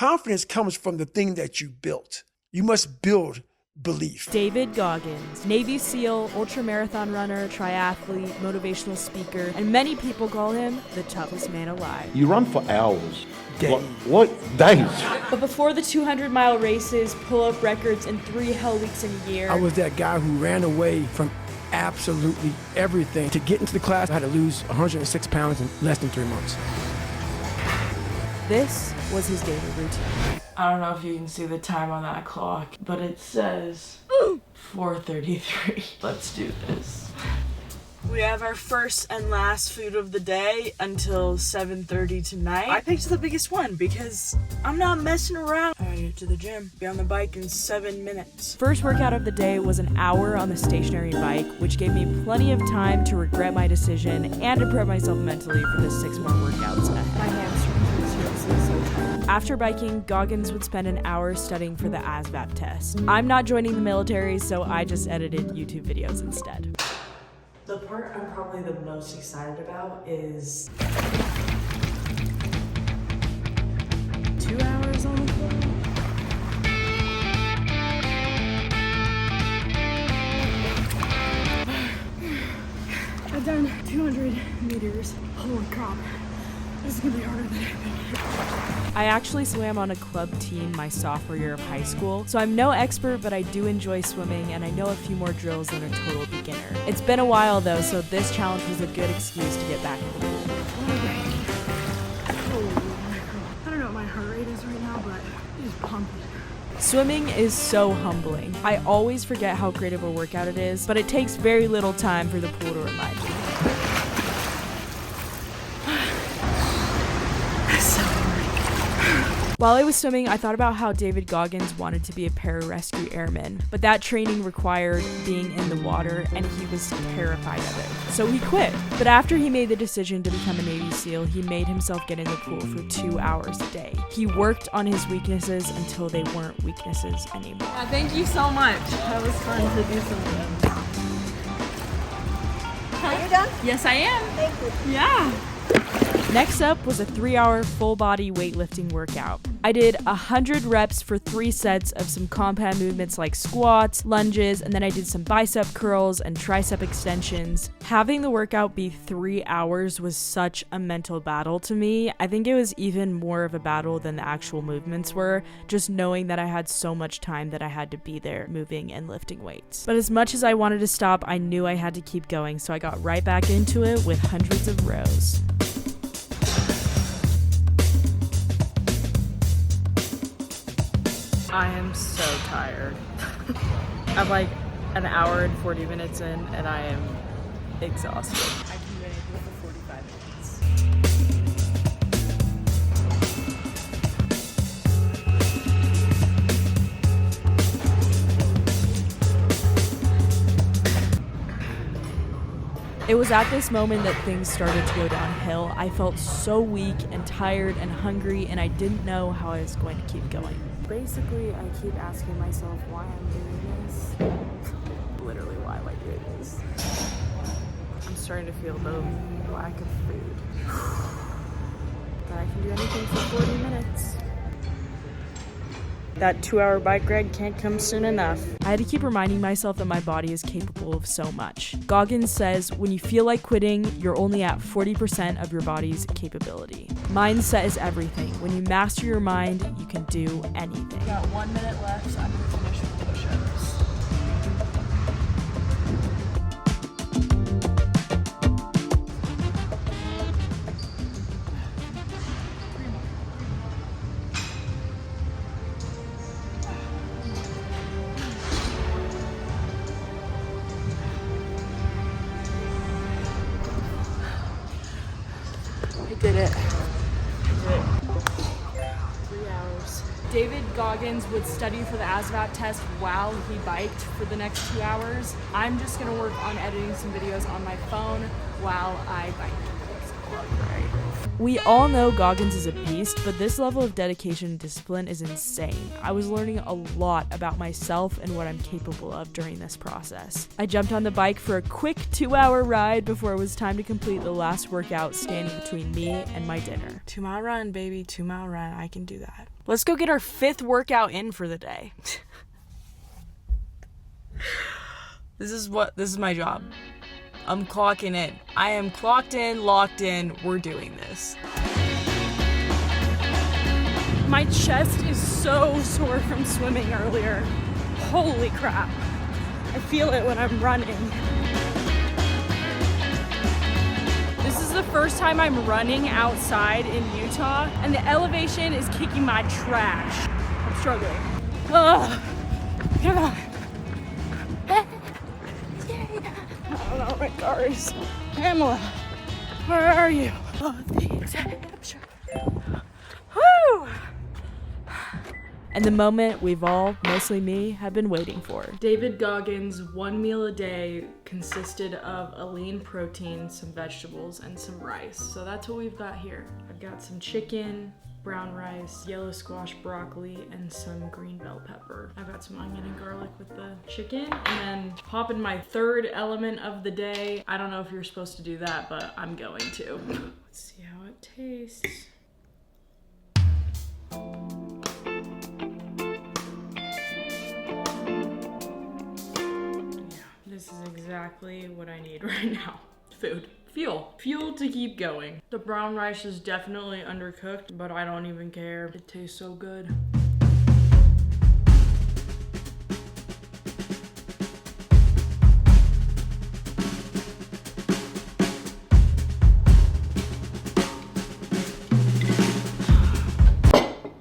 confidence comes from the thing that you built. You must build belief. David Goggins, Navy SEAL, ultramarathon runner, triathlete, motivational speaker, and many people call him the toughest man alive. You run for hours. Days. What? Days. But before the 200-mile races, pull-up records, and 3 hell weeks in a year, I was that guy who ran away from absolutely everything. To get into the class, I had to lose 106 pounds in less than 3 months. this was his daily routine. I don't know if you can see the time on that clock, but it says 4:33. Let's do this. We have our first and last food of the day until 7:30 tonight. I picked the biggest one because I'm not messing around. I gotta get to the gym. Be on the bike in 7 minutes. First workout of the day was an hour on the stationary bike, which gave me plenty of time to regret my decision and to prep myself mentally for the 6 more workouts ahead. My hamstrings are seriously so tight. After biking, Goggins would spend an hour studying for the ASVAB test. I'm not joining the military, so I just edited YouTube videos instead. The part I'm probably the most excited about is 2 hours on the floor. I've done 200 meters. Holy crap. This is gonna be harder than I think. I actually swam on a club team my sophomore year of high school, so I'm no expert, but I do enjoy swimming and I know a few more drills than a total beginner. It's been a while though, so this challenge was a good excuse to get back in the pool. I don't know what my heart rate is right now, but it's pumping. Swimming is so humbling. I always forget how great of a workout it is, but it takes very little time for the pool to remind me. While I was swimming, I thought about how David Goggins wanted to be a pararescue airman, but that training required being in the water, and he was terrified of it. So he quit. But after he made the decision to become a Navy SEAL, he made himself get in the pool for 2 hours a day. He worked on his weaknesses until they weren't weaknesses anymore. Thank you so much. That was fun to do something. Are you done? Yes, I am. Thank you. Yeah. Next up was a 3-hour full-body weightlifting workout. I did 100 reps for 3 sets of some compound movements like squats, lunges, and then I did some bicep curls and tricep extensions. Having the workout be 3 hours was such a mental battle to me. I think it was even more of a battle than the actual movements were, just knowing that I had so much time that I had to be there moving and lifting weights. But as much as I wanted to stop, I knew I had to keep going, so I got right back into it with hundreds of rows. I am so tired. I'm like an hour and 40 minutes in and I am exhausted. I can do anything for 45 minutes. It was at this moment that things started to go downhill. I felt so weak and tired and hungry, and I didn't know how I was going to keep going. Basically, I keep asking myself why I'm doing this. Literally, why am I doing this? I'm starting to feel the lack of food. But I can do anything for 40 minutes. That 2-hour bike ride can't come soon enough. I had to keep reminding myself that my body is capable of so much. Goggins says, when you feel like quitting, you're only at 40% of your body's capability. Mindset is everything. When you master your mind, you can do anything. Got 1 minute left. I'm gonna finish with push-ups. I did it. 3 hours. David Goggins would study for the ASVAB test while he biked for the next 2 hours. I'm just gonna work on editing some videos on my phone while I bike. We all know Goggins is a beast, but this level of dedication and discipline is insane. I was learning a lot about myself and what I'm capable of during this process. I jumped on the bike for a quick 2-hour ride before it was time to complete the last workout standing between me and my dinner. 2 mile run, baby. 2 mile run. I can do that. Let's go get our 5th workout in for the day. This is my job. I'm clocking in. I am clocked in, locked in, we're doing this. My chest is so sore from swimming earlier. Holy crap. I feel it when I'm running. This is the first time I'm running outside in Utah, and the elevation is kicking my trash. I'm struggling. Ugh. Come on. Oh no, my cars. Pamela, where are you? Oh, thanks. Woo! And the moment we've all, mostly me, have been waiting for. David Goggins' 1 meal a day consisted of a lean protein, some vegetables, and some rice. So that's what we've got here. I've got some chicken, brown rice, yellow squash, broccoli, and some green bell pepper. I've got some onion and garlic with the chicken, and then pop in my 3rd element of the day. I don't know if you're supposed to do that, but I'm going to. Let's see how it tastes. This is exactly what I need right now. Food. Fuel to keep going. The brown rice is definitely undercooked, but I don't even care. It tastes so good.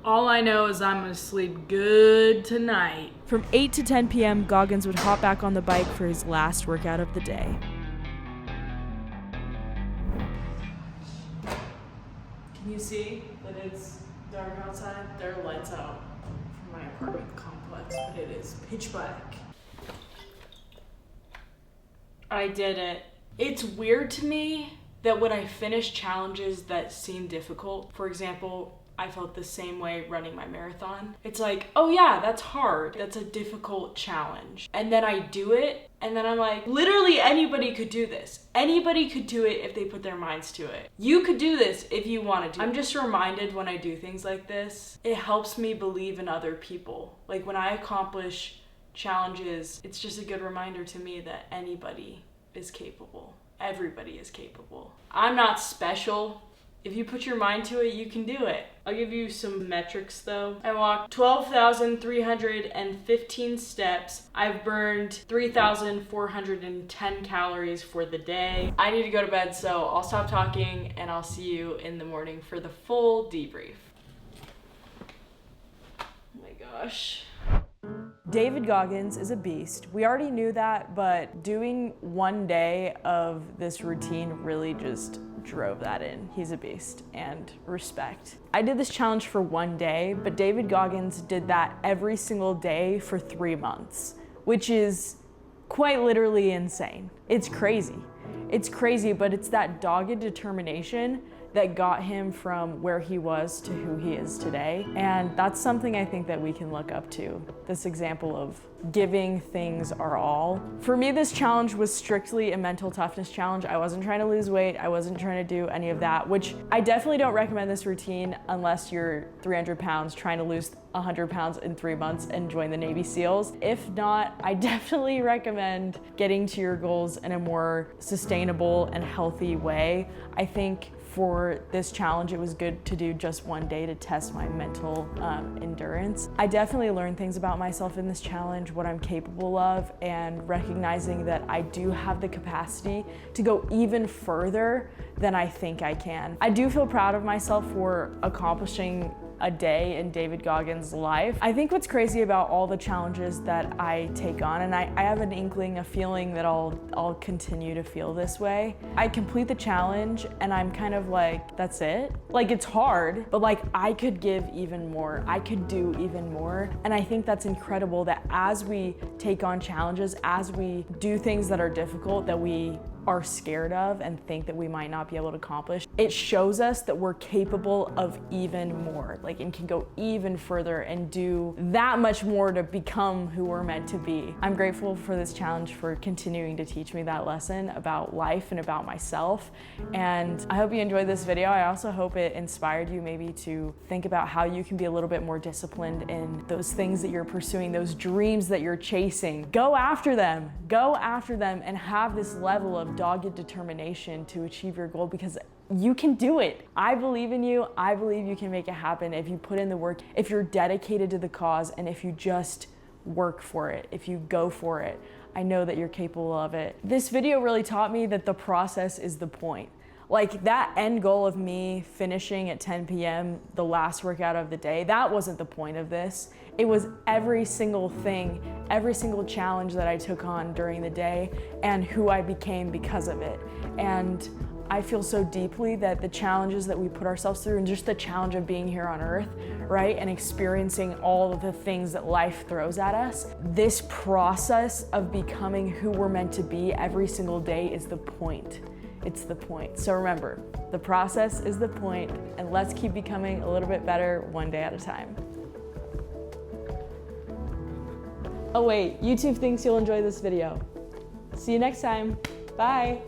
All I know is I'm gonna sleep good tonight. From 8 to 10 p.m., Goggins would hop back on the bike for his last workout of the day. Can you see that it's dark outside? There are lights out from my apartment complex, but it is pitch black. I did it. It's weird to me that when I finish challenges that seem difficult, for example, I felt the same way running my marathon. It's like, oh yeah, that's hard. That's a difficult challenge. And then I do it, and then I'm like, literally anybody could do this. Anybody could do it if they put their minds to it. You could do this if you wanted to. I'm just reminded when I do things like this, it helps me believe in other people. Like when I accomplish challenges, it's just a good reminder to me that anybody is capable. Everybody is capable. I'm not special. If you put your mind to it, you can do it. I'll give you some metrics though. I walked 12,315 steps. I've burned 3,410 calories for the day. I need to go to bed, so I'll stop talking and I'll see you in the morning for the full debrief. Oh my gosh. David Goggins is a beast. We already knew that, but doing 1 day of this routine really just drove that in. He's a beast, and respect. I did this challenge for 1 day, but David Goggins did that every single day for 3 months, which is quite literally insane. It's crazy. It's crazy, but it's that dogged determination that got him from where he was to who he is today. And that's something I think that we can look up to. This example of giving things our all. For me, this challenge was strictly a mental toughness challenge. I wasn't trying to lose weight. I wasn't trying to do any of that, which I definitely don't recommend this routine unless you're 300 pounds trying to lose 100 pounds in 3 months and join the Navy SEALs. If not, I definitely recommend getting to your goals in a more sustainable and healthy way. I think for this challenge, it was good to do just 1 day to test my mental endurance. I definitely learned things about myself in this challenge, what I'm capable of, and recognizing that I do have the capacity to go even further than I think I can. I do feel proud of myself for accomplishing a day in David Goggins' life. I think what's crazy about all the challenges that I take on, and I have an inkling, a feeling that I'll continue to feel this way. I complete the challenge and I'm kind of like, that's it? Like, it's hard, but like I could give even more. I could do even more. And I think that's incredible that as we take on challenges, as we do things that are difficult, that we are scared of and think that we might not be able to accomplish. It shows us that we're capable of even more, like, and can go even further and do that much more to become who we're meant to be. I'm grateful for this challenge for continuing to teach me that lesson about life and about myself. And I hope you enjoyed this video. I also hope it inspired you maybe to think about how you can be a little bit more disciplined in those things that you're pursuing, those dreams that you're chasing. Go after them and have this level of dogged determination to achieve your goal, because you can do it. I believe in you. I believe you can make it happen if you put in the work, if you're dedicated to the cause, and if you just work for it, if you go for it. I know that you're capable of it. This video really taught me that the process is the point. Like, that end goal of me finishing at 10 p.m., the last workout of the day, that wasn't the point of this. It was every single thing, every single challenge that I took on during the day and who I became because of it. And I feel so deeply that the challenges that we put ourselves through, and just the challenge of being here on earth, right, and experiencing all of the things that life throws at us, this process of becoming who we're meant to be every single day is the point. It's the point. So remember, the process is the point, and let's keep becoming a little bit better one day at a time. Oh wait, YouTube thinks you'll enjoy this video. See you next time. Bye.